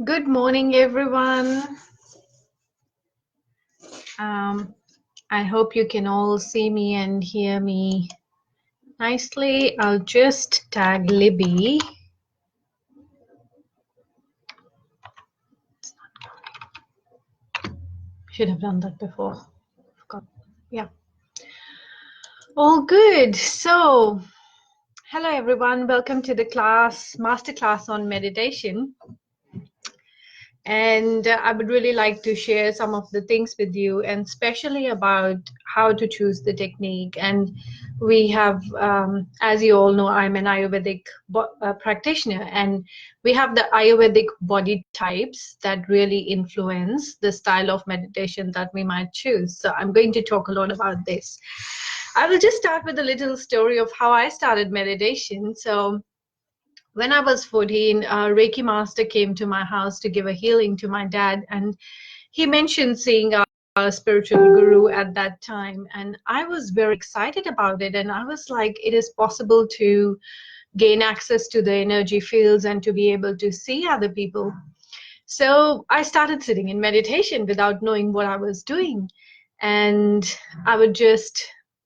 Good morning, everyone. I hope you can all see me and hear me nicely. I'll just tag Libby. Should have done that before. Forgot. Yeah. All good. So, hello, everyone. Welcome to the Masterclass on meditation. And I would really like to share some of the things with you, and especially about how to choose the technique. And we have, as you all know, I'm an Ayurvedic practitioner, and we have the Ayurvedic body types that really influence the style of meditation that we might choose. So I'm going to talk a lot about this. I will just start with a little story of how I started meditation. So when I was 14, a Reiki master came to my house to give a healing to my dad, and he mentioned seeing a spiritual guru at that time, and I was very excited about it. And I was like, it is possible to gain access to the energy fields and to be able to see other people. So I started sitting in meditation without knowing what I was doing, and I would just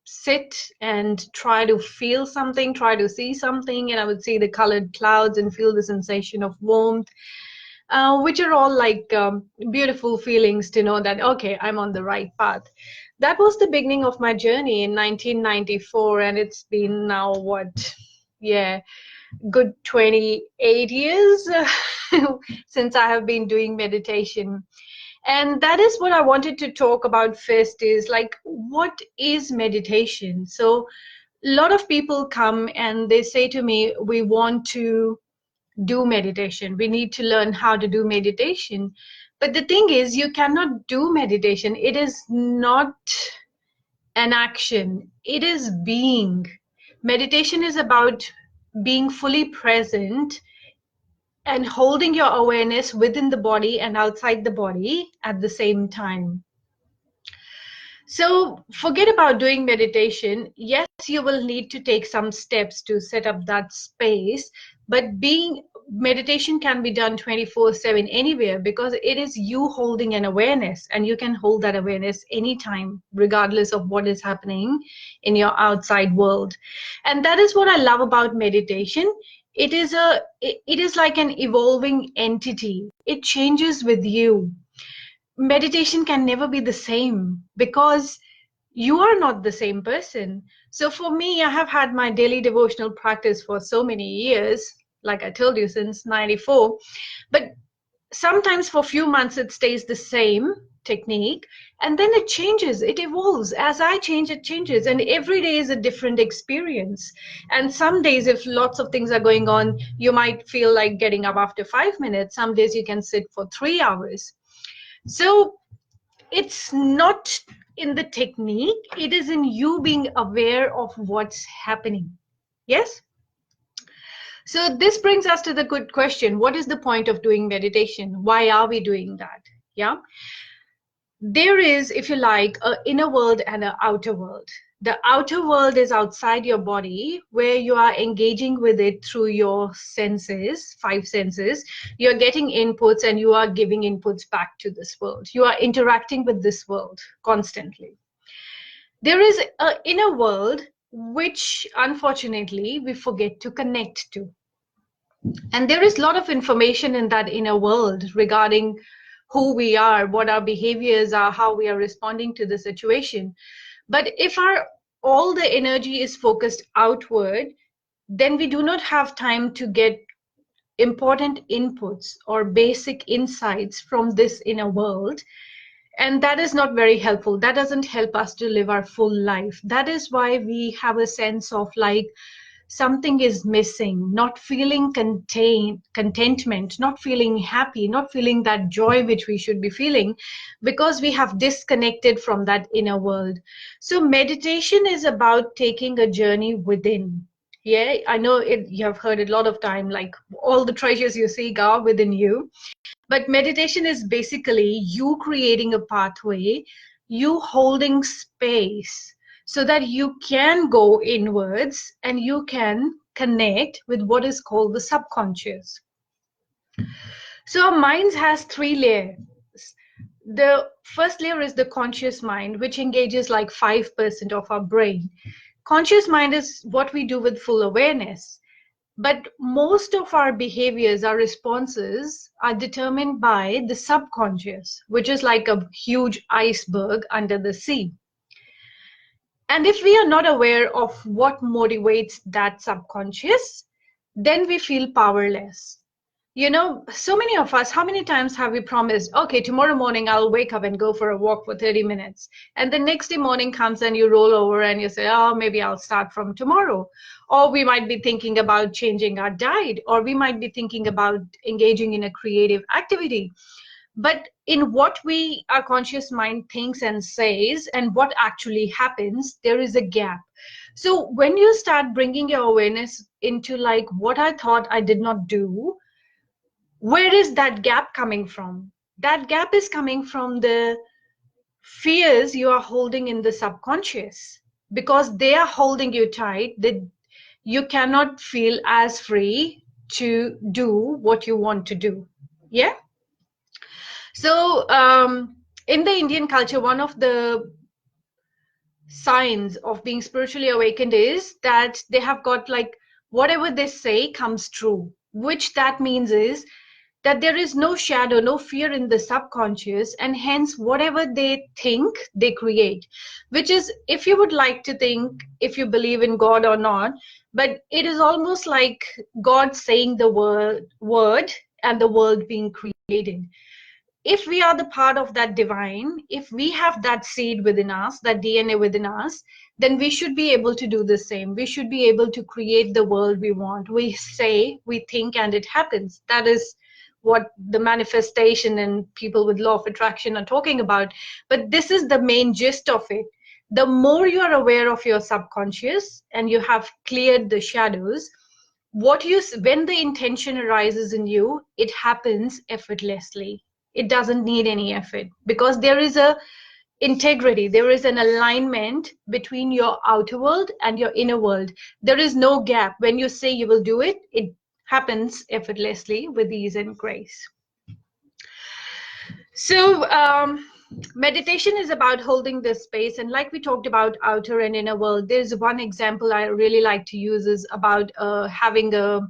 sit and try to feel something, try to see something, and I would see the colored clouds and feel the sensation of warmth, which are all like beautiful feelings to know that, okay, I'm on the right path. That was the beginning of my journey in 1994, and it's been now what, yeah, good 28 years since I have been doing meditation. And that is what I wanted to talk about first, is like, what is meditation? So a lot of people come and they say to me, we want to do meditation. We need to learn how to do meditation. But the thing is, you cannot do meditation. It is not an action. It is being. Meditation is about being fully present and holding your awareness within the body and outside the body at the same time. So forget about doing meditation. Yes, you will need to take some steps to set up that space, but meditation can be done 24/7 anywhere, because it is you holding an awareness, and you can hold that awareness anytime, regardless of what is happening in your outside world. And that is what I love about meditation. It is like an evolving entity. It changes with you. Meditation can never be the same, because you are not the same person. So for me, I have had my daily devotional practice for so many years, like I told you, since 94. But sometimes for a few months it stays the same technique, and then it changes, it evolves. As I change, it changes, and every day is a different experience. And some days, if lots of things are going on, you might feel like getting up after 5 minutes. Some days you can sit for 3 hours. So it's not in the technique, it is in you being aware of what's happening. Yes? So this brings us to the good question. What is the point of doing meditation? Why are we doing that? Yeah. There is, if you like, an inner world and an outer world. The outer world is outside your body, where you are engaging with it through your senses, 5 senses. You're getting inputs and you are giving inputs back to this world. You are interacting with this world constantly. There is an inner world which, unfortunately, we forget to connect to. And there is a lot of information in that inner world regarding who we are, what our behaviors are, how we are responding to the situation. But if all the energy is focused outward, then we do not have time to get important inputs or basic insights from this inner world. And that is not very helpful. That doesn't help us to live our full life. That is why we have a sense of like, something is missing, not feeling contentment, not feeling happy, not feeling that joy which we should be feeling, because we have disconnected from that inner world. So meditation is about taking a journey within. Yeah, I know you have heard it a lot of time, like all the treasures you seek are within you. But meditation is basically you creating a pathway, you holding space, so that you can go inwards and you can connect with what is called the subconscious. So our minds has three layers. The first layer is the conscious mind, which engages like 5% of our brain. Conscious mind is what we do with full awareness. But most of our behaviors, our responses are determined by the subconscious, which is like a huge iceberg under the sea. And if we are not aware of what motivates that subconscious, then we feel powerless. You know, so many of us, how many times have we promised, okay, tomorrow morning I'll wake up and go for a walk for 30 minutes. And the next day morning comes and you roll over and you say, oh, maybe I'll start from tomorrow. Or we might be thinking about changing our diet, or we might be thinking about engaging in a creative activity. But in what our conscious mind thinks and says and what actually happens, there is a gap. So when you start bringing your awareness into like what I thought I did not do, where is that gap coming from? That gap is coming from the fears you are holding in the subconscious, because they are holding you tight, that you cannot feel as free to do what you want to do. Yeah. So in the Indian culture, one of the signs of being spiritually awakened is that they have got like whatever they say comes true, which that means is that there is no shadow, no fear in the subconscious, and hence whatever they think, they create. Which is, if you would like to think, if you believe in God or not, but it is almost like God saying the word and the world being created. If we are the part of that divine, if we have that seed within us, that DNA within us, then we should be able to do the same. We should be able to create the world we want. We say, we think, and it happens. That is what the manifestation and people with law of attraction are talking about. But this is the main gist of it. The more you are aware of your subconscious and you have cleared the shadows, when the intention arises in you, it happens effortlessly. It doesn't need any effort, because there is a integrity, there is an alignment between your outer world and your inner world. There is no gap. When you say you will do it, it happens effortlessly with ease and grace. So meditation is about holding this space, and like we talked about outer and inner world, there's one example I really like to use is about having a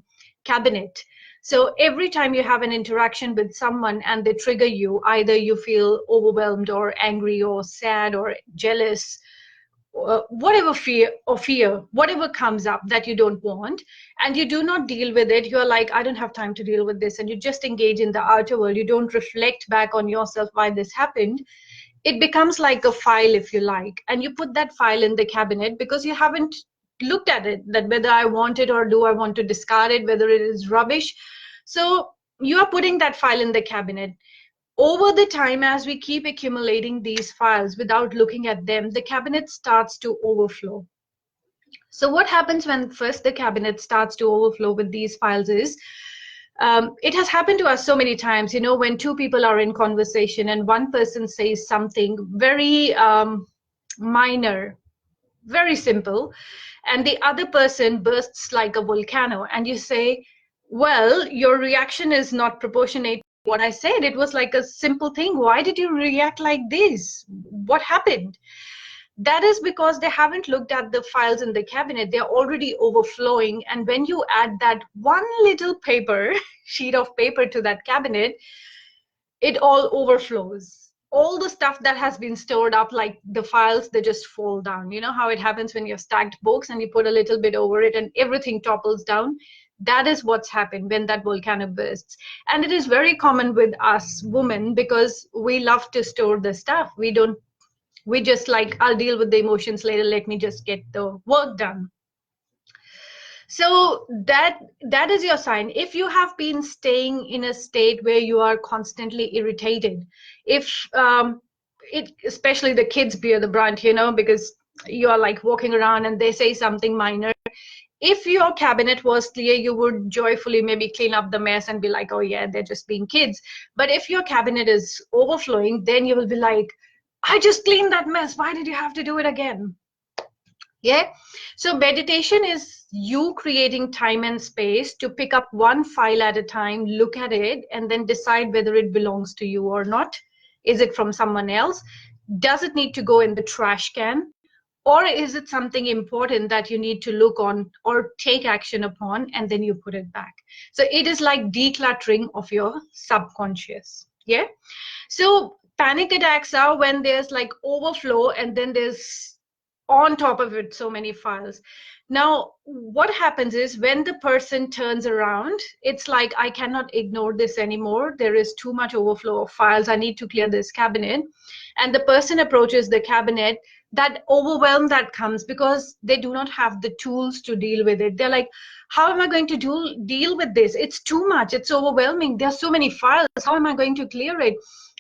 cabinet. So every time you have an interaction with someone and they trigger you, either you feel overwhelmed or angry or sad or jealous, whatever fear, whatever comes up that you don't want, and you do not deal with it, you're like, I don't have time to deal with this, and you just engage in the outer world. You don't reflect back on yourself why this happened. It becomes like a file, if you like, and you put that file in the cabinet because you haven't looked at it, that whether I want it or do I want to discard it, whether it is rubbish. So you are putting that file in the cabinet. Over the time, as we keep accumulating these files without looking at them, the cabinet starts to overflow. So what happens when first the cabinet starts to overflow with these files is, it has happened to us so many times, you know, when two people are in conversation and one person says something very minor, very simple, and the other person bursts like a volcano, and you say, well, your reaction is not proportionate to what I said. It was like a simple thing. Why did you react like this? What happened? That is because they haven't looked at the files in the cabinet. They're already overflowing. And when you add that one little sheet of paper to that cabinet, it all overflows. All the stuff that has been stored up, like the files, they just fall down. You know how it happens when you've stacked books and you put a little bit over it and everything topples down? That is what's happened when that volcano bursts. And it is very common with us women, because we love to store the stuff. We just like, I'll deal with the emotions later, let me just get the work done. So that is your sign. If you have been staying in a state where you are constantly irritated, if especially the kids bear the brunt, you know, because you are like walking around and they say something minor. If your cabinet was clear, you would joyfully maybe clean up the mess and be like, oh yeah, they're just being kids. But if your cabinet is overflowing, then you will be like, I just cleaned that mess. Why did you have to do it again? Yeah. So meditation is you creating time and space to pick up one file at a time, look at it, and then decide whether it belongs to you or not. Is it from someone else? Does it need to go in the trash can? Or is it something important that you need to look on or take action upon, and then you put it back? So it is like decluttering of your subconscious. Yeah. So panic attacks are when there's like overflow and then there's on top of it so many files. Now, what happens is when the person turns around, it's like, I cannot ignore this anymore. There is too much overflow of files. I need to clear this cabinet. And the person approaches the cabinet, that overwhelm that comes because they do not have the tools to deal with it. They're like, how am I going to deal with this? It's too much. It's overwhelming. There's so many files. How am I going to clear it?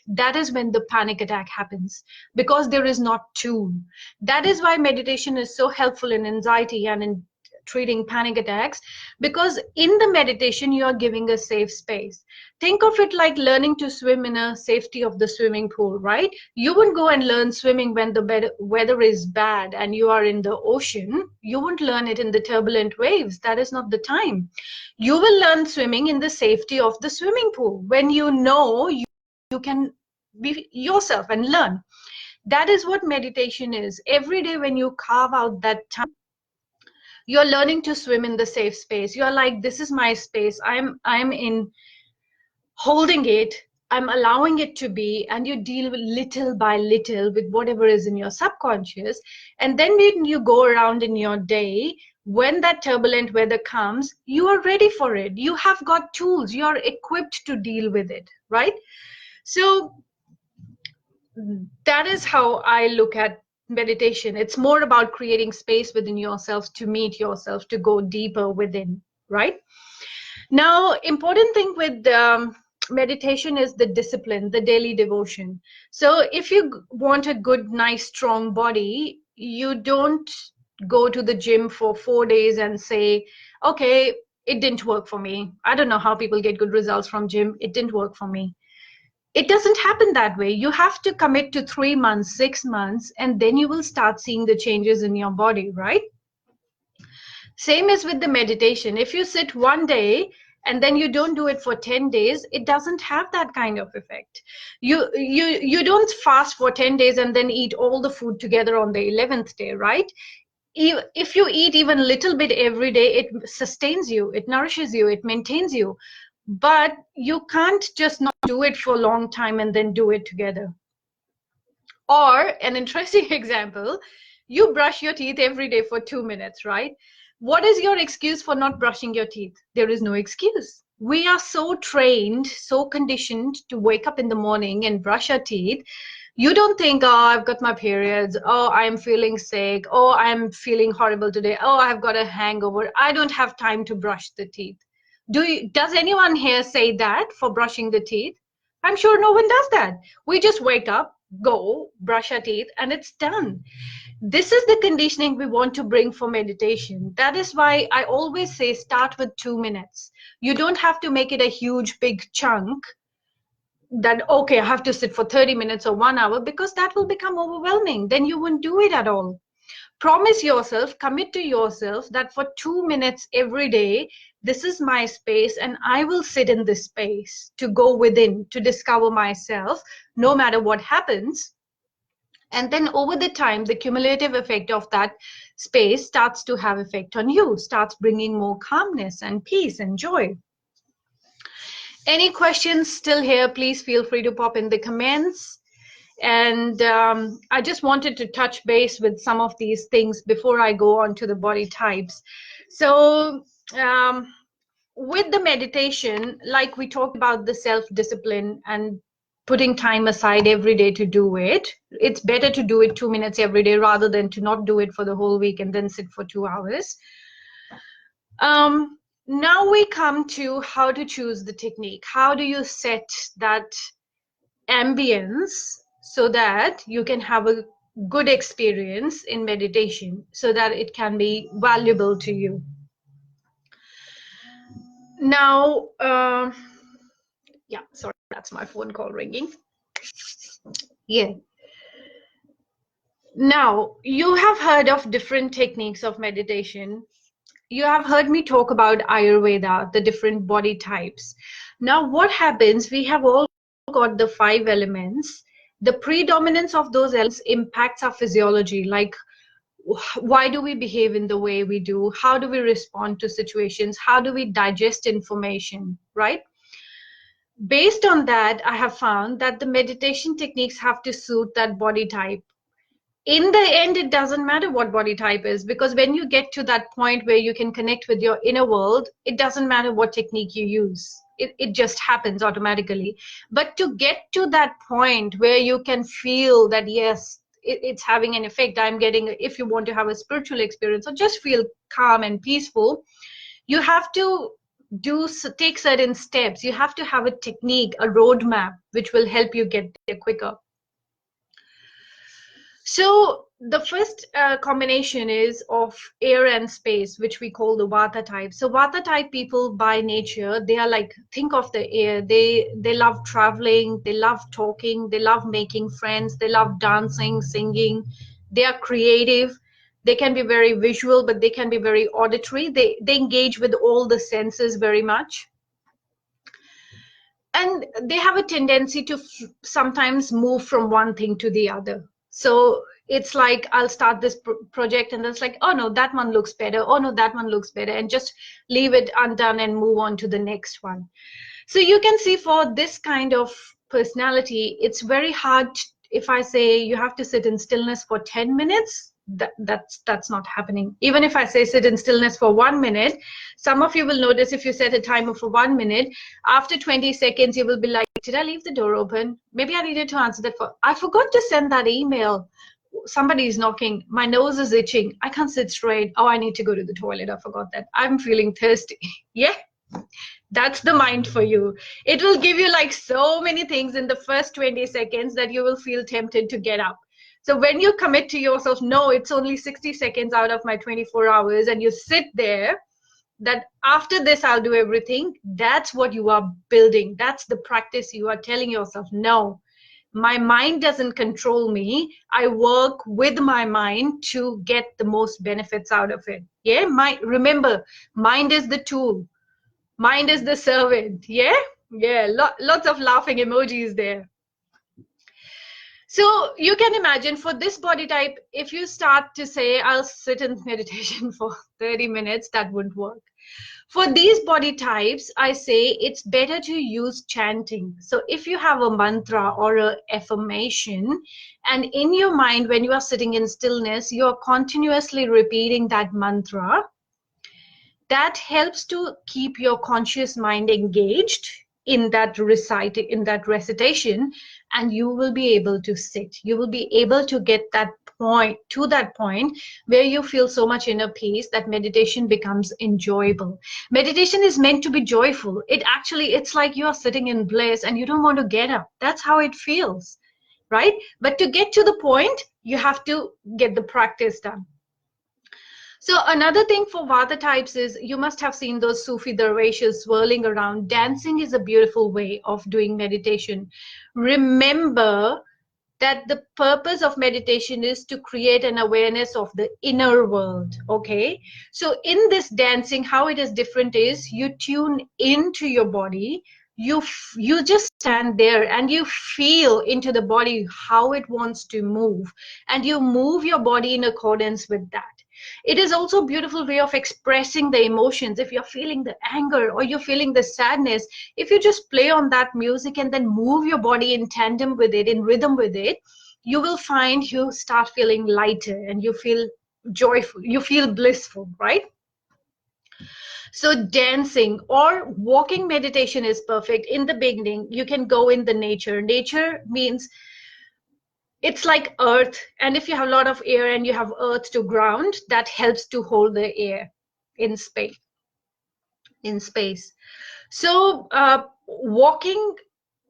That is when the panic attack happens, because there is not tool. That is why meditation is so helpful in anxiety and in treating panic attacks, because in the meditation you are giving a safe space. Think of it like learning to swim in a safety of the swimming pool, right? You wouldn't go and learn swimming when the weather is bad and you are in the ocean. You won't learn it in the turbulent waves. That is not the time. You will learn swimming in the safety of the swimming pool when you know you can be yourself and learn. That is what meditation is. Every day when you carve out that time, you're learning to swim in the safe space. You're like, this is my space. I'm in holding it. I'm allowing it to be, and you deal with little by little with whatever is in your subconscious. And then when you go around in your day, when that turbulent weather comes, you are ready for it. You have got tools. You are equipped to deal with it, right? So that is how I look at meditation. It's more about creating space within yourself to meet yourself, to go deeper within, right? Now, important thing with meditation is the discipline, the daily devotion. So if you want a good, nice, strong body, you don't go to the gym for 4 days and say, okay, it didn't work for me. I don't know how people get good results from gym. It didn't work for me. It doesn't happen that way. You have to commit to 3 months, 6 months, and then you will start seeing the changes in your body, right? Same as with the meditation. If you sit one day and then you don't do it for 10 days, it doesn't have that kind of effect. You don't fast for 10 days and then eat all the food together on the 11th day, right? If you eat even a little bit every day, it sustains you, it nourishes you, it maintains you. But you can't just not do it for a long time and then do it together. Or an interesting example, you brush your teeth every day for 2 minutes, right? What is your excuse for not brushing your teeth? There is no excuse. We are so trained, so conditioned to wake up in the morning and brush our teeth. You don't think, oh, I've got my periods. Oh, I'm feeling sick. Oh, I'm feeling horrible today. Oh, I've got a hangover. I don't have time to brush the teeth. Does anyone here say that for brushing the teeth? I'm sure no one does that. We just wake up, go, brush our teeth, and it's done. This is the conditioning we want to bring for meditation. That is why I always say start with 2 minutes. You don't have to make it a huge, big chunk that, okay, I have to sit for 30 minutes or 1 hour, because that will become overwhelming. Then you won't do it at all. Promise yourself, commit to yourself that for 2 minutes every day, this is my space and I will sit in this space to go within, to discover myself, no matter what happens. And then over the time, the cumulative effect of that space starts to have effect on you, starts bringing more calmness and peace and joy. Any questions still here, please feel free to pop in the comments. And I just wanted to touch base with some of these things before I go on to the body types. So with the meditation, like we talked about the self-discipline and putting time aside every day to do it, it's better to do it 2 minutes every day rather than to not do it for the whole week and then sit for 2 hours. Now we come to how to choose the technique. How do you set that ambience so that you can have a good experience in meditation, so that it can be valuable to you? Now, yeah, sorry, that's my phone call ringing. Yeah. Now, you have heard of different techniques of meditation. You have heard me talk about Ayurveda, the different body types. Now, what happens? We have all got the 5 elements. The predominance of those elements impacts our physiology, like why do we behave in the way we do? How do we respond to situations? How do we digest information, right? Based on that, I have found that the meditation techniques have to suit that body type. In the end, it doesn't matter what body type is, because when you get to that point where you can connect with your inner world, it doesn't matter what technique you use. It just happens automatically. But to get to that point where you can feel that, yes, it's having an effect, I'm getting, if you want to have a spiritual experience or just feel calm and peaceful, you have to take certain steps. You have to have a technique, a roadmap, which will help you get there quicker. So the first combination is of air and space, which we call the Vata type. So Vata type people by nature, they are like, think of the air. They love traveling, they love talking, they love making friends, they love dancing, singing. They are creative. They can be very visual, but they can be very auditory. They engage with all the senses very much. And they have a tendency to sometimes move from one thing to the other. So it's like, I'll start this project and it's like, oh no, that one looks better, oh no, that one looks better, and just leave it undone and move on to the next one. So you can see, for this kind of personality, it's very hard. If I say you have to sit in stillness for 10 minutes, that's not happening. Even if I say sit in stillness for 1 minute, some of you will notice, if you set a timer for 1 minute, after 20 seconds you will be like, did I leave the door open? Maybe I needed to answer that. I forgot to send that email. Somebody is knocking. My nose is itching. I can't sit straight. Oh, I need to go to the toilet. I forgot that. I'm feeling thirsty. Yeah, that's the mind for you. It will give you like so many things in the first 20 seconds that you will feel tempted to get up. So when you commit to yourself, no, it's only 60 seconds out of my 24 hours, and you sit there, that after this I'll do everything, that's what you are building. That's the practice. You are telling yourself, no, my mind doesn't control me. I work with my mind to get the most benefits out of it. Yeah, remember, mind is the tool. Mind is the servant. Yeah, yeah, lots of laughing emojis there. So you can imagine, for this body type, if you start to say, I'll sit in meditation for 30 minutes, that wouldn't work. For these body types, I say it's better to use chanting. So if you have a mantra or an affirmation, and in your mind, when you are sitting in stillness, you're continuously repeating that mantra, that helps to keep your conscious mind engaged in that recitation, and you will be able to sit. You will be able to get that point where you feel so much inner peace that meditation becomes enjoyable. Meditation is meant to be joyful. It's like you are sitting in bliss and you don't want to get up. That's how it feels, right? But to get to the point, you have to get the practice done. So another thing for Vata types is, you must have seen those Sufi dervishes swirling around. Dancing is a beautiful way of doing meditation. Remember that the purpose of meditation is to create an awareness of the inner world, okay? So in this dancing, how it is different is, you tune into your body, you just stand there and you feel into the body how it wants to move, and you move your body in accordance with that. It is also a beautiful way of expressing the emotions. If you're feeling the anger or you're feeling the sadness, if you just play on that music and then move your body in tandem with it, in rhythm with it, you will find you start feeling lighter and you feel joyful, you feel blissful, right? So dancing or walking meditation is perfect. In the beginning, you can go in the nature. Nature means it's like earth, and if you have a lot of air and you have earth to ground, that helps to hold the air in space. So walking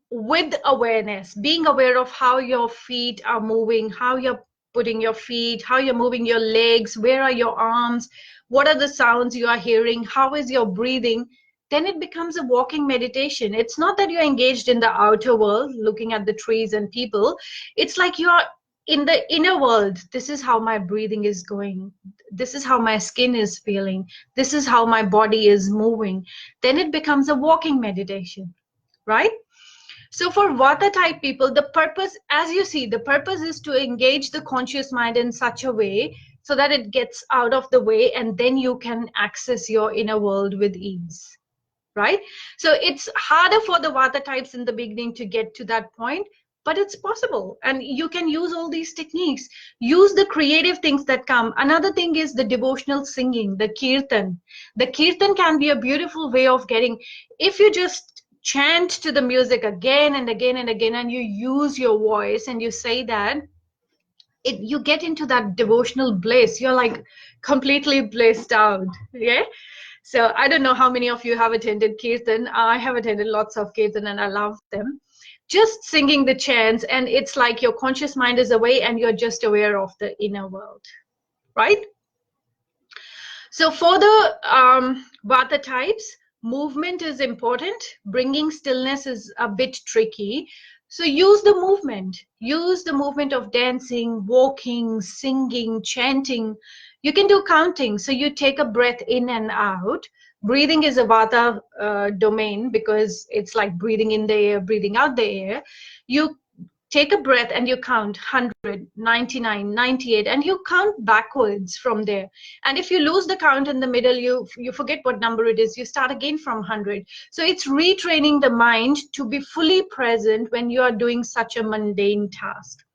with awareness, being aware of how your feet are moving, how you're putting your feet, how you're moving your legs, where are your arms, what are the sounds you are hearing, how is your breathing, then it becomes a walking meditation. It's not that you're engaged in the outer world looking at the trees and people. It's like you're in the inner world, this is how my breathing is going, this is how my skin is feeling, this is how my body is moving, then it becomes a walking meditation, right? So for Vata type people, the purpose, as you see, the purpose is to engage the conscious mind in such a way so that it gets out of the way, and then you can access your inner world with ease, right? So it's harder for the Vata types in the beginning to get to that point, but it's possible. And you can use all these techniques, use the creative things that come. Another thing is the devotional singing, the kirtan. The kirtan can be a beautiful way of getting, if you just chant to the music again and again and again, and you use your voice and you say that, you get into that devotional bliss. You're like completely blissed out. Yeah. So I don't know how many of you have attended Kirtan. I have attended lots of Kirtan and I love them. Just singing the chants, and it's like your conscious mind is away and you're just aware of the inner world, right? So for the Vata types, movement is important. Bringing stillness is a bit tricky. So use the movement. Use the movement of dancing, walking, singing, chanting. You can do counting. So you take a breath in and out. Breathing is a Vata domain because it's like breathing in the air, breathing out the air. You take a breath and you count 100, 99, 98, and you count backwards from there. And if you lose the count in the middle, you forget what number it is, you start again from 100. So it's retraining the mind to be fully present when you are doing such a mundane task.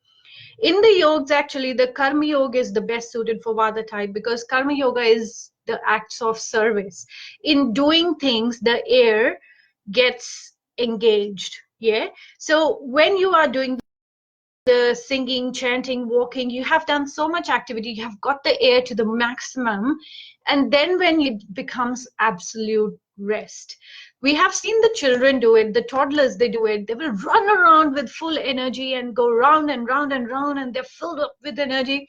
In the yogas, actually, the Karma Yoga is the best suited for Vata type, because Karma Yoga is the acts of service. In doing things, the air gets engaged. Yeah. So when you are doing the singing, chanting, walking, you have done so much activity, you have got the air to the maximum, and then when it becomes absolute rest. We have seen the children do it, the toddlers, they do it. They will run around with full energy and go round and round and round, and they're filled up with energy.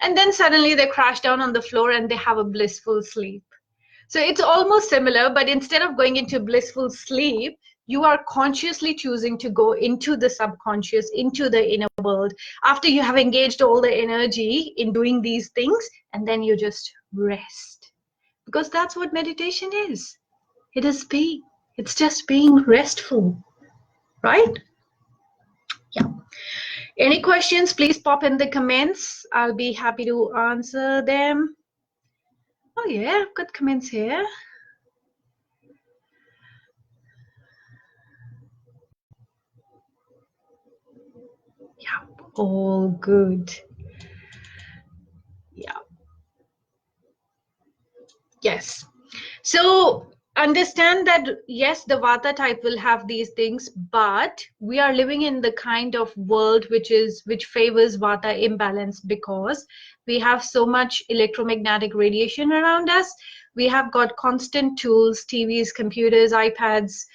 And then suddenly they crash down on the floor and they have a blissful sleep. So it's almost similar, but instead of going into blissful sleep, you are consciously choosing to go into the subconscious, into the inner world, after you have engaged all the energy in doing these things, and then you just rest. Because that's what meditation is. It is being. It's just being restful, right? Yeah. Any questions, please pop in the comments. I'll be happy to answer them. Oh yeah, I've got comments here. Yeah, all good. Yeah. Yes. So understand that, yes, the Vata type will have these things, but we are living in the kind of world which favors Vata imbalance, because we have so much electromagnetic radiation around us. We have got constant tools, TVs, computers, iPads,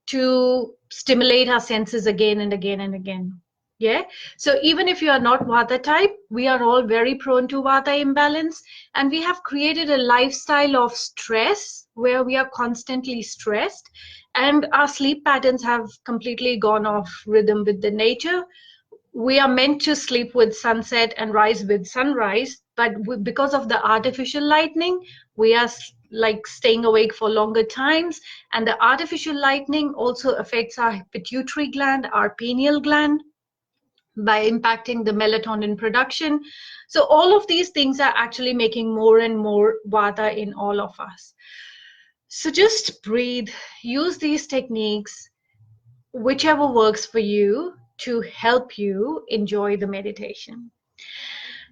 to stimulate our senses again and again and again. Yeah. So even if you are not Vata type, we are all very prone to Vata imbalance. And we have created a lifestyle of stress where we are constantly stressed. And our sleep patterns have completely gone off rhythm with the nature. We are meant to sleep with sunset and rise with sunrise, but because of the artificial lightning, we are like staying awake for longer times. And the artificial lightning also affects our pituitary gland, our pineal gland, by impacting the melatonin production. So all of these things are actually making more and more Vata in all of us. So just breathe, use these techniques, whichever works for you, to help you enjoy the meditation.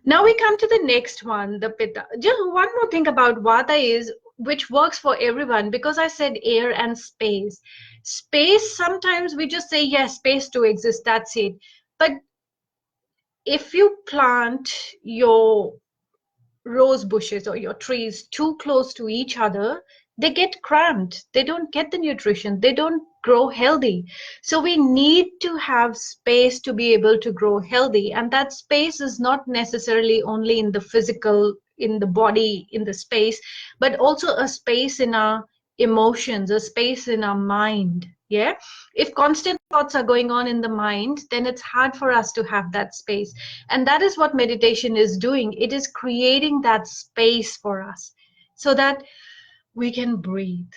Now we come to the next one, the Pitta. Just one more thing about Vata is, which works for everyone, because I said air and space. Space, sometimes we just say, yes, space to exist, that's it. But if you plant your rose bushes or your trees too close to each other, they get cramped. They don't get the nutrition. They don't grow healthy. So we need to have space to be able to grow healthy. And that space is not necessarily only in the physical, in the body, in the space, but also a space in our emotions, a space in our mind. Yeah, if constant thoughts are going on in the mind, then it's hard for us to have that space. And that is what meditation is doing. It is creating that space for us so that we can breathe.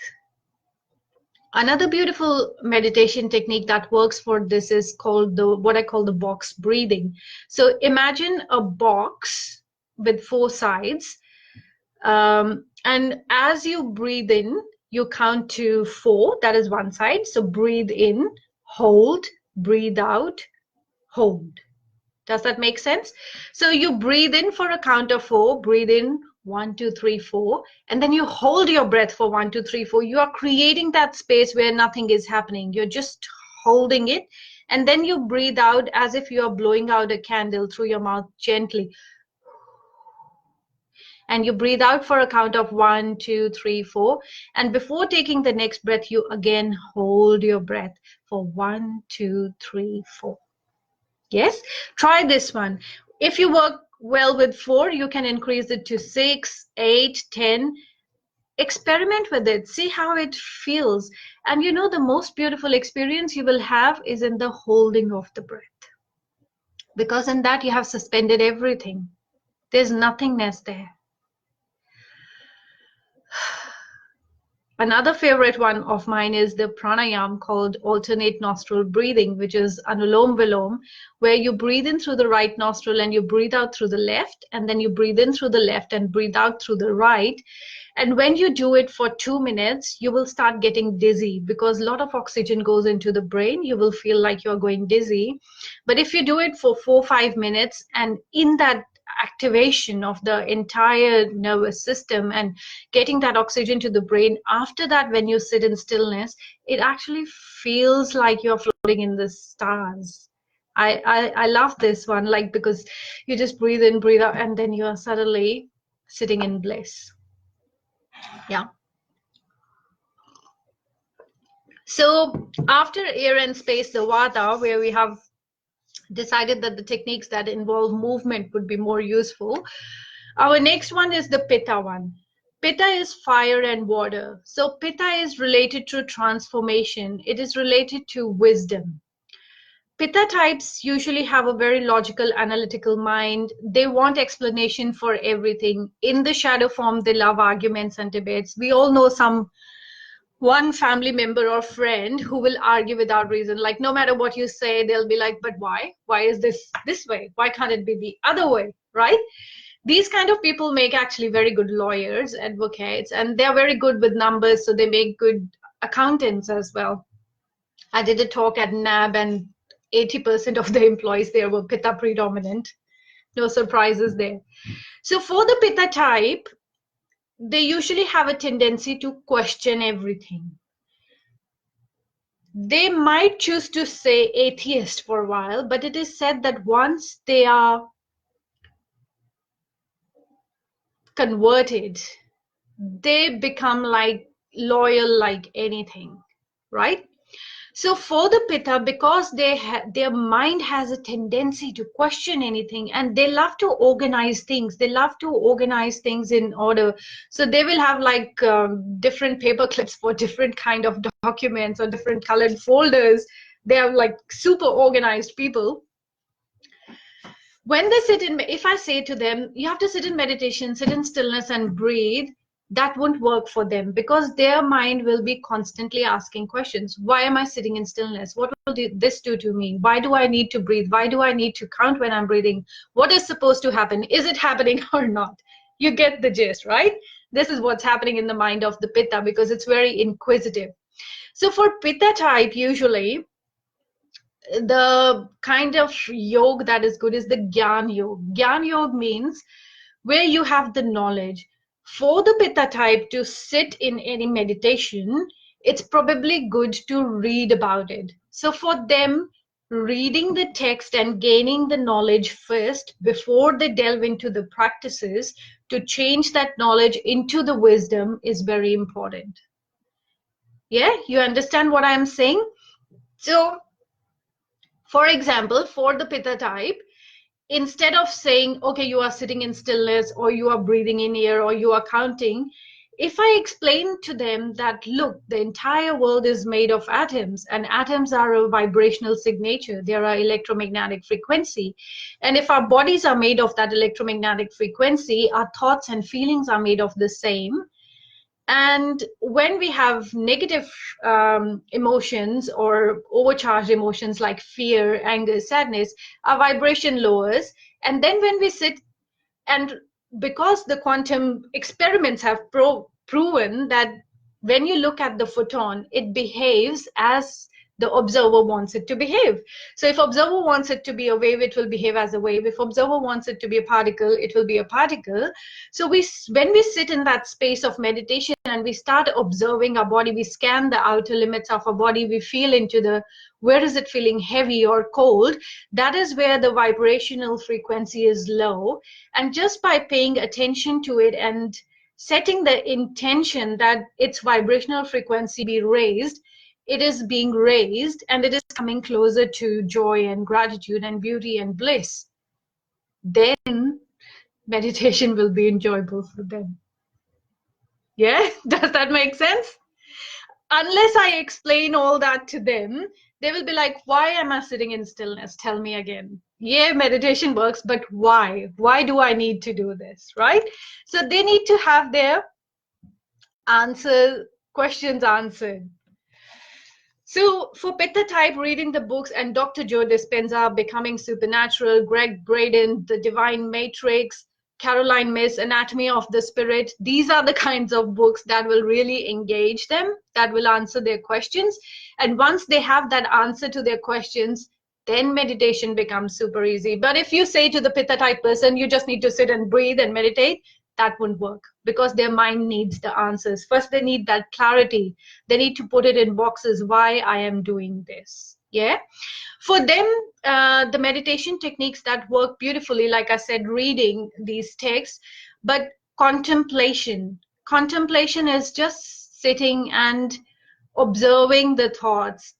Another beautiful meditation technique that works for this is called what I call the box breathing. So imagine a box with four sides, and as you breathe in, you count to four. That is one side. So breathe in, hold, breathe out, hold. Does that make sense? So you breathe in for a count of four, breathe in 1, 2, 3, 4, and then you hold your breath for 1, 2, 3, 4. You are creating that space where nothing is happening. You're just holding it, and then you breathe out as if you are blowing out a candle through your mouth gently. And you breathe out for a count of 1, 2, 3, 4. And before taking the next breath, you again hold your breath for 1, 2, 3, 4. Yes, try this one. If you work well with 4, you can increase it to 6, 8, 10. Experiment with it. See how it feels. And you know, the most beautiful experience you will have is in the holding of the breath. Because in that, you have suspended everything. There's nothingness there. Another favorite one of mine is the pranayam called alternate nostril breathing, which is anulom vilom, where you breathe in through the right nostril and you breathe out through the left, and then you breathe in through the left and breathe out through the right. And when you do it for 2 minutes, you will start getting dizzy because a lot of oxygen goes into the brain. You will feel like you're going dizzy. But if you do it for 4, 5 minutes, and in that activation of the entire nervous system and getting that oxygen to the brain, after that, when you sit in stillness, it actually feels like you're floating in the stars. I love this one, like, because you just breathe in, breathe out, and then you're suddenly sitting in bliss. Yeah. So after air and space, the vata, where we have decided that the techniques that involve movement would be more useful. Our next one is the pitta one. Pitta is fire and water. So pitta is related to transformation. It is related to wisdom. Pitta types usually have a very logical, analytical mind. They want explanation for everything. In the shadow form, they love arguments and debates. We all know one family member or friend who will argue without reason. Like, no matter what you say, they'll be like, but why? Why is this way? Why can't it be the other way, right? These kind of people make actually very good lawyers, advocates, and they're very good with numbers, so they make good accountants as well. I did a talk at NAB, and 80% of the employees there were Pitta predominant. No surprises there. So for the Pitta type, they usually have a tendency to question everything. They might choose to say atheist for a while, but it is said that once they are converted, they become like loyal like anything, right? So for the Pitta, because their mind has a tendency to question anything, and they love to organize things. They love to organize things in order. So they will have like different paper clips for different kind of documents or different colored folders. They are like super organized people. When they sit in, if I say to them, you have to sit in meditation, sit in stillness and breathe, that won't work for them because their mind will be constantly asking questions. Why am I sitting in stillness? What will this do to me? Why do I need to breathe? Why do I need to count when I'm breathing? What is supposed to happen? Is it happening or not? You get the gist, right? This is what's happening in the mind of the Pitta because it's very inquisitive. So for Pitta type, usually, the kind of yoga that is good is the Gyan Yoga. Gyan Yoga means where you have the knowledge. For the Pitta type to sit in any meditation, it's probably good to read about it. So for them, reading the text and gaining the knowledge first before they delve into the practices to change that knowledge into the wisdom is very important. Yeah, you understand what I'm saying? So, for example, for the Pitta type, instead of saying, okay, you are sitting in stillness or you are breathing in air or you are counting, If I explain to them that, look, the entire world is made of atoms, and atoms are a vibrational signature, they are electromagnetic frequency. And if our bodies are made of that electromagnetic frequency, our thoughts and feelings are made of the same. And when we have negative emotions or overcharged emotions like fear, anger, sadness, our vibration lowers. And then when we sit, and because the quantum experiments have proven that when you look at the photon, it behaves as the observer wants it to behave. So if observer wants it to be a wave, it will behave as a wave. If observer wants it to be a particle, it will be a particle. So when we sit in that space of meditation and we start observing our body, we scan the outer limits of our body, we feel into the, where is it feeling heavy or cold? That is where the vibrational frequency is low. And just by paying attention to it and setting the intention that its vibrational frequency be raised, it is being raised, and it is coming closer to joy and gratitude and beauty and bliss, then meditation will be enjoyable for them. Yeah, does that make sense? Unless I explain all that to them, they will be like, why am I sitting in stillness? Tell me again. Yeah, meditation works, but why? Why do I need to do this, right? So they need to have their questions answered. So for Pitta type, reading the books and Dr. Joe Dispenza, Becoming Supernatural, Greg Braden, The Divine Matrix, Caroline Myss, Anatomy of the Spirit, these are the kinds of books that will really engage them, that will answer their questions. And once they have that answer to their questions, then meditation becomes super easy. But if you say to the Pitta type person, you just need to sit and breathe and meditate, that won't work, because their mind needs the answers. First, they need that clarity. They need to put it in boxes, why I am doing this. Yeah. For them, the meditation techniques that work beautifully, like I said, reading these texts, but contemplation. Contemplation is just sitting and observing the thoughts.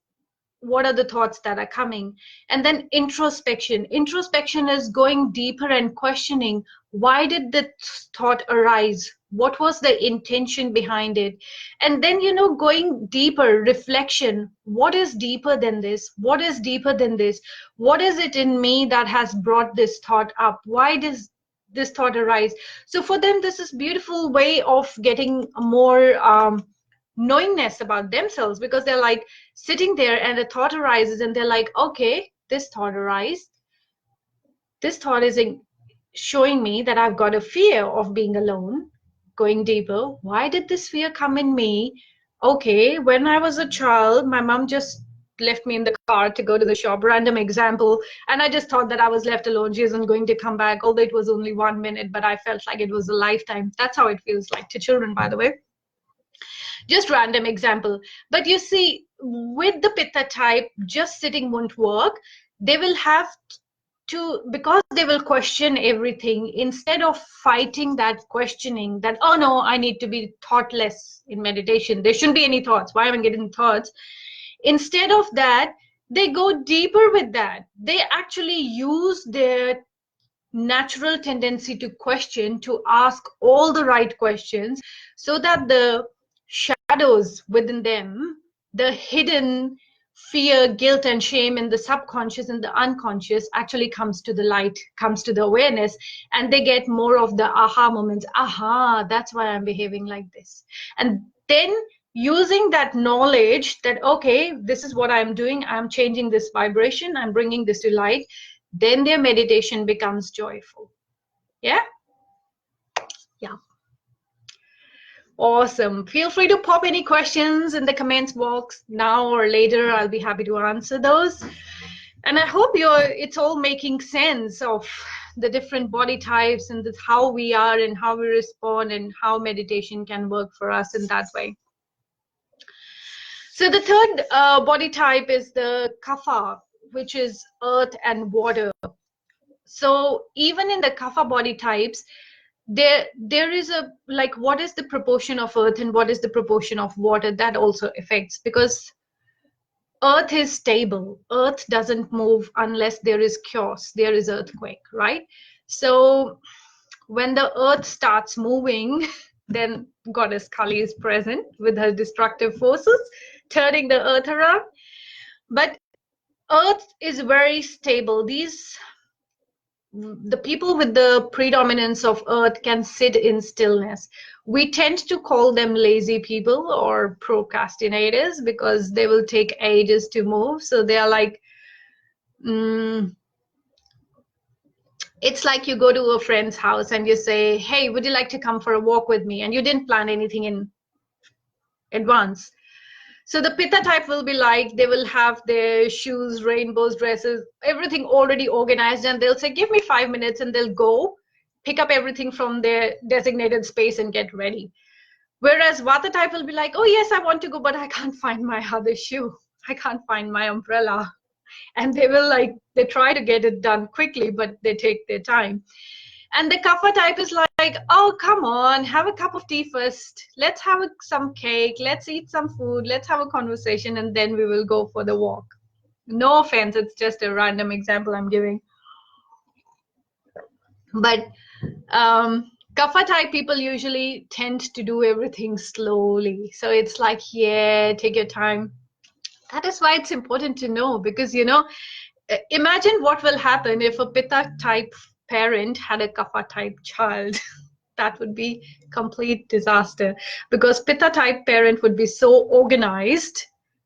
What are the thoughts that are coming? And then introspection. Introspection is going deeper and questioning, why did the thought arise? What was the intention behind it? And then, going deeper, reflection. What is deeper than this? What is deeper than this? What is it in me that has brought this thought up? Why does this thought arise? So for them, this is beautiful way of getting more knowingness about themselves, because they're like sitting there and a thought arises and they're like, okay, this thought arised. This thought is showing me that I've got a fear of being alone. Going deeper, why did this fear come in me? Okay, when I was a child, my mom just left me in the car to go to the shop, random example, and I just thought that I was left alone. She isn't going to come back, although it was only 1 minute, but I felt like it was a lifetime. That's how it feels like to children, by the way. Just random example. But you see, with the Pitta type, just sitting won't work. They will have to, because they will question everything, instead of fighting that questioning that, oh no, I need to be thoughtless in meditation, there shouldn't be any thoughts, why am I getting thoughts? Instead of that, they go deeper with that. They actually use their natural tendency to question, to ask all the right questions, so that the shadows within them, the hidden fear, guilt, and shame in the subconscious and the unconscious, actually comes to the light, comes to the awareness, and they get more of the aha moments. Aha, that's why I'm behaving like this. And then using that knowledge that, okay, this is what I'm doing, I'm changing this vibration, I'm bringing this to light, then their meditation becomes joyful. Yeah? Yeah. Awesome. Feel free to pop any questions in the comments box now or later. I'll be happy to answer those. And I hope it's all making sense of the different body types and how we are and how we respond and how meditation can work for us in that way. So the third body type is the Kapha, which is earth and water. So even in the Kapha body types, there is a, like, what is the proportion of earth and what is the proportion of water? That also affects, because earth is stable. Earth doesn't move unless there is chaos, there is earthquake, right? So when the earth starts moving, then goddess Kali is present with her destructive forces, turning the earth around. But earth is very stable. The people with the predominance of earth can sit in stillness. We tend to call them lazy people or procrastinators because they will take ages to move. So they are like, it's like you go to a friend's house and you say, hey, would you like to come for a walk with me? And you didn't plan anything in advance. So the Pitta type will be like, they will have their shoes, rainbows, dresses, everything already organized, and they'll say, give me 5 minutes, and they'll go pick up everything from their designated space and get ready. Whereas Vata type will be like, oh yes, I want to go, but I can't find my other shoe. I can't find my umbrella. And they will like, they try to get it done quickly, but they take their time. And the Kapha type is like, oh, come on, have a cup of tea first. Let's have some cake. Let's eat some food. Let's have a conversation, and then we will go for the walk. No offense, it's just a random example I'm giving. But Kapha type people usually tend to do everything slowly. So it's like, yeah, take your time. That is why it's important to know, because, you know, imagine what will happen if a Pitta type parent had a Kapha type child. That would be complete disaster, because Pitta type parent would be so organized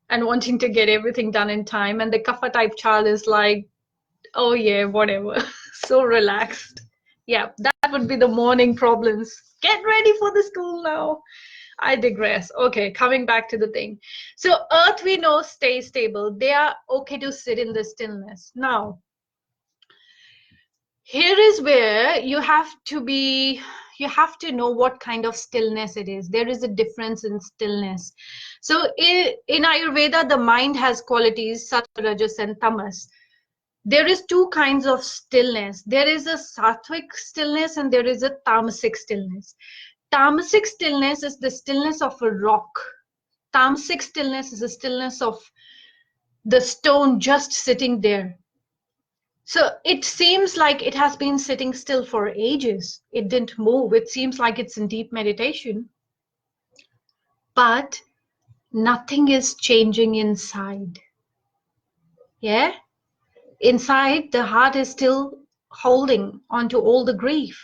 and wanting to get everything done in time, and the Kapha type child is like, oh yeah, whatever. So relaxed. Yeah, that would be the morning problems. Get ready for the school now. I digress. Okay, coming back to the thing. So earth, we know, stays stable. They are okay to sit in the stillness. Now, here is where you have to know what kind of stillness it is. There is a difference in stillness. So in Ayurveda, the mind has qualities sattva, rajas, and tamas. There is two kinds of stillness. There is a sattvic stillness and there is a tamasic stillness. Tamasic stillness is the stillness of a rock. Tamasic stillness is the stillness of the stone just sitting there. So it seems like it has been sitting still for ages. It didn't move. It seems like it's in deep meditation. But nothing is changing inside. Yeah? Inside, the heart is still holding onto all the grief.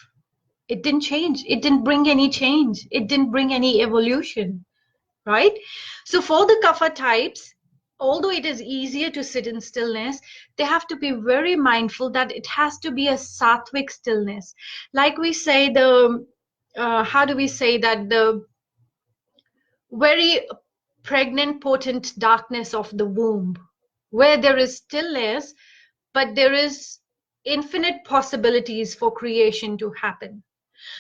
It didn't change. It didn't bring any change. It didn't bring any evolution, right? So for the Kapha types, although it is easier to sit in stillness, they have to be very mindful that it has to be a sattvic stillness. Like we say, how do we say that? The very pregnant, potent darkness of the womb, where there is stillness, but there is infinite possibilities for creation to happen.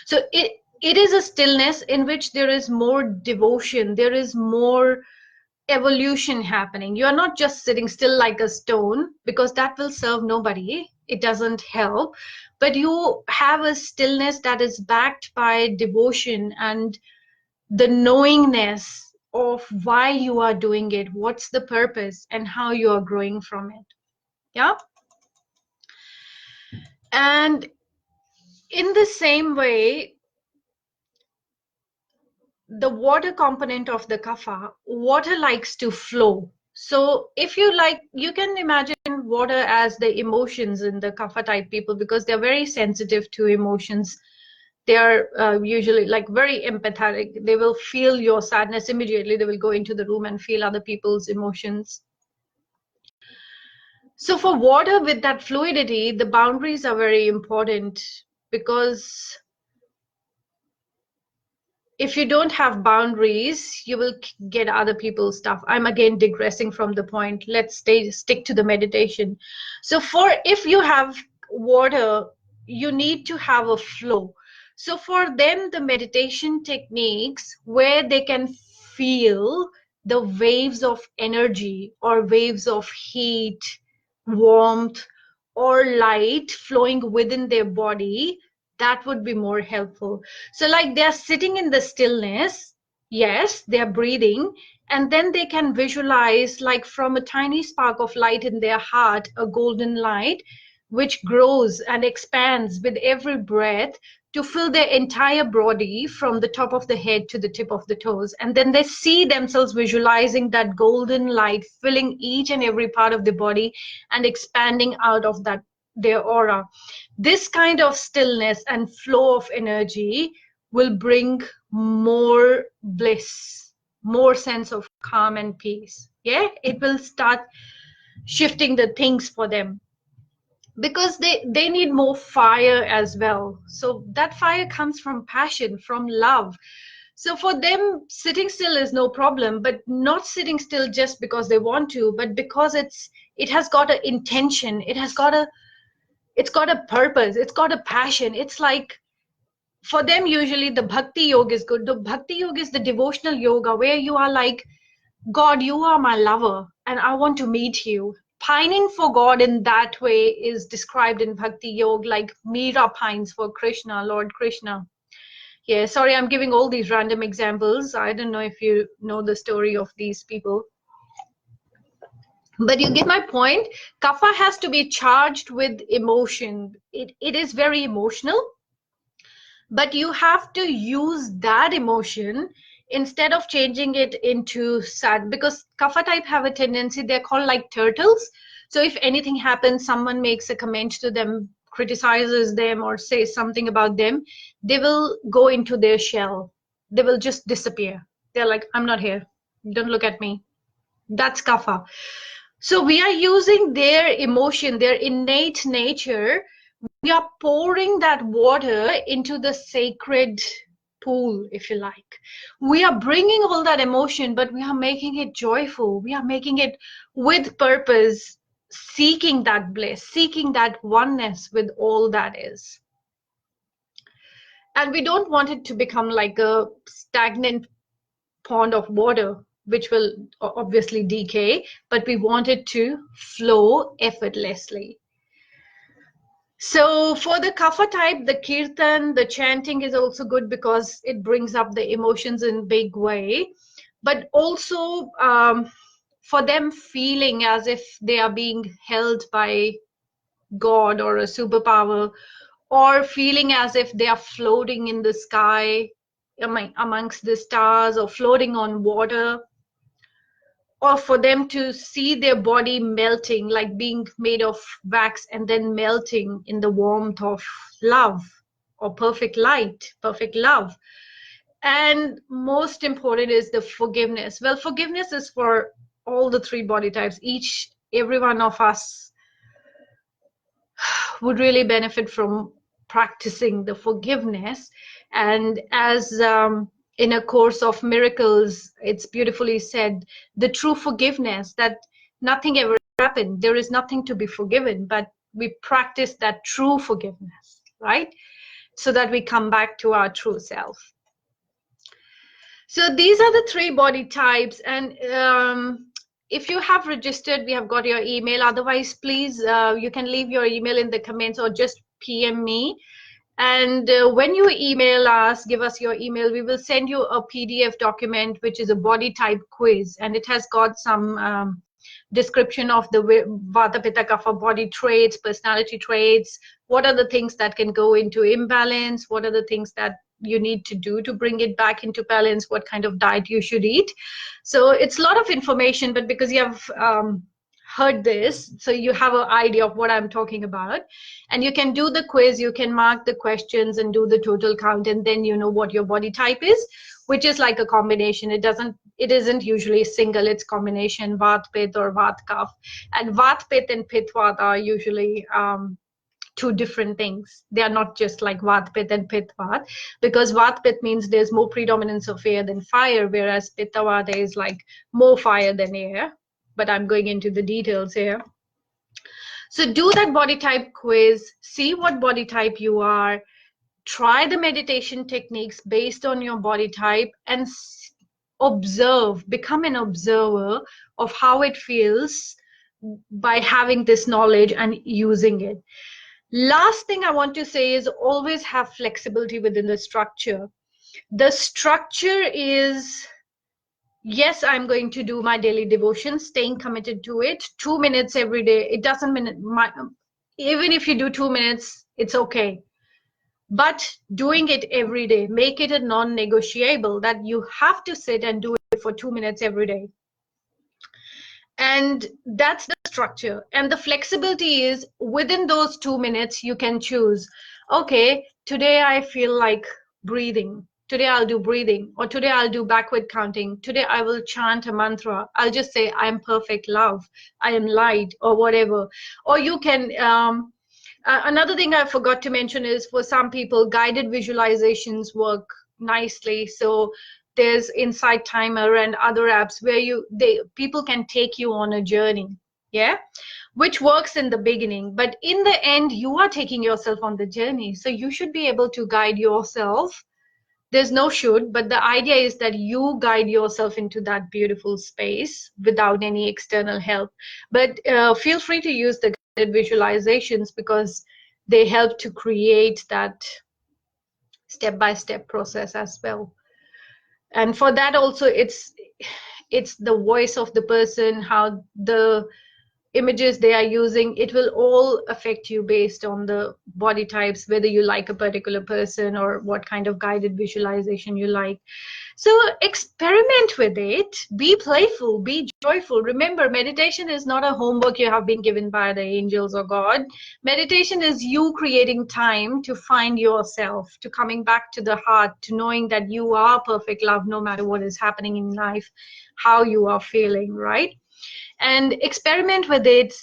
So it is a stillness in which there is more devotion, there is more evolution happening. You are not just sitting still like a stone, because that will serve nobody. It doesn't help. But you have a stillness that is backed by devotion and the knowingness of why you are doing it, what's the purpose, and how you are growing from it. Yeah. And in the same way, the water component of the kapha, water likes to flow. So if you like, you can imagine water as the emotions in the kapha type people, because they're very sensitive to emotions. They are usually like very empathetic. They will feel your sadness immediately. They will go into the room and feel other people's emotions. So for water with that fluidity, the boundaries are very important, because if you don't have boundaries, you will get other people's stuff. I'm again digressing from the point. Let's stick to the meditation. So if you have water, you need to have a flow. So for them, the meditation techniques where they can feel the waves of energy or waves of heat, warmth, or light flowing within their body, that would be more helpful. So like they're sitting in the stillness, yes, they're breathing, and then they can visualize like from a tiny spark of light in their heart, a golden light, which grows and expands with every breath. to fill their entire body from the top of the head to the tip of the toes. And then they see themselves visualizing that golden light filling each and every part of the body and expanding out of that their aura. This kind of stillness and flow of energy will bring more bliss, more sense of calm and peace. Yeah, it will start shifting the things for them, because they need more fire as well. So that fire comes from passion, from love. So for them, sitting still is no problem, but not sitting still just because they want to, but because it has got an intention, it's got a purpose, it's got a passion. It's like, for them, usually the bhakti yoga is good. The bhakti yoga is the devotional yoga where you are like, God, you are my lover and I want to meet you. Pining for God in that way is described in bhakti yoga, like Meera pines for Krishna, Lord Krishna. Yeah, sorry, I'm giving all these random examples. I don't know if you know the story of these people, but you get my point. Kapha has to be charged with emotion. It is very emotional, but you have to use that emotion instead of changing it into sad, because kapha type have a tendency, they're called like turtles. So if anything happens, someone makes a comment to them, criticizes them or says something about them, they will go into their shell, they will just disappear. They're like, I'm not here, don't look at me. That's kapha. So we are using their emotion, their innate nature, we are pouring that water into the sacred pool, if you like. We are bringing all that emotion, but we are making it joyful. We are making it with purpose, seeking that bliss, seeking that oneness with all that is. And we don't want it to become like a stagnant pond of water, which will obviously decay, but we want it to flow effortlessly. So for the kapha type, the kirtan, the chanting is also good because it brings up the emotions in big way, but also for them feeling as if they are being held by God or a superpower, or feeling as if they are floating in the sky amongst the stars, or floating on water, or for them to see their body melting, like being made of wax and then melting in the warmth of love or perfect light, perfect love. And most important is the forgiveness. Well, forgiveness is for all the three body types. Every one of us would really benefit from practicing the forgiveness. And as in A Course of Miracles, it's beautifully said, the true forgiveness, that nothing ever happened, there is nothing to be forgiven, but we practice that true forgiveness, right? So that we come back to our true self. So these are the three body types. And if you have registered, we have got your email. Otherwise, please, you can leave your email in the comments or just PM me. And when you email us, give us your email, we will send you a PDF document, which is a body type quiz. And it has got some description of the Vata Pitta Kapha body traits, personality traits. What are the things that can go into imbalance? What are the things that you need to do to bring it back into balance? What kind of diet you should eat? So it's a lot of information, but because you have heard this, so you have an idea of what I'm talking about, and you can do the quiz, you can mark the questions and do the total count, and then you know what your body type is, which is like a combination. It isn't usually single, it's combination Vat Pit or Vat Kaph. And Vat Pit and Pit Vat are usually two different things. They are not just like Vat Pit and Pit Vat, because Vat Pit means there's more predominance of air than fire, whereas Pitta Vata is like more fire than air. But I'm going into the details here. So do that body type quiz, see what body type you are, try the meditation techniques based on your body type, and observe, become an observer of how it feels by having this knowledge and using it. Last thing I want to say is always have flexibility within the structure. The structure is, yes, I'm going to do my daily devotion, staying committed to it, 2 minutes every day. It doesn't mean, even if you do 2 minutes, it's okay. but doing it every day. Make it a non-negotiable that you have to sit and do it for 2 minutes every day. And that's the structure. And the flexibility is within those 2 minutes, you can choose, okay, today I feel like breathing. Today I'll do breathing, or today I'll do backward counting. Today I will chant a mantra. I'll just say, I am perfect love, I am light, or whatever. Or you can, another thing I forgot to mention is for some people, guided visualizations work nicely. So there's Insight Timer and other apps where people can take you on a journey, yeah, which works in the beginning, but in the end you are taking yourself on the journey, so you should be able to guide yourself. There's no should, but the idea is that you guide yourself into that beautiful space without any external help. But feel free to use the guided visualizations because they help to create that step-by-step process as well. And for that also, it's the voice of the person, how the images they are using, it will all affect you based on the body types, whether you like a particular person or what kind of guided visualization you like. So experiment with it, be playful, be joyful. Remember, meditation is not a homework you have been given by the angels or God. Meditation is you creating time to find yourself, to coming back to the heart, to knowing that you are perfect love no matter what is happening in life, how you are feeling, right? And experiment with it.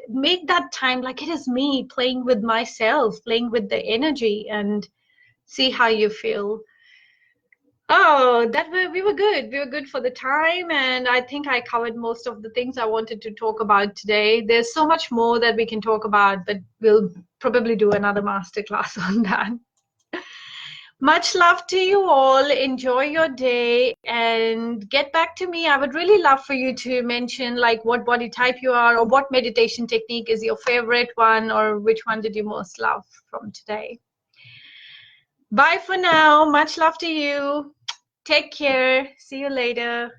Make that time like it is me playing with myself, playing with the energy, and see how you feel. Oh, we were good. We were good for the time, and I think I covered most of the things I wanted to talk about today. There's so much more that we can talk about, but we'll probably do another masterclass on that. Much love to you all. Enjoy your day and get back to me. I would really love for you to mention like what body type you are, or what meditation technique is your favorite one, or which one did you most love from today. Bye for now. Much love to you. Take care. See you later.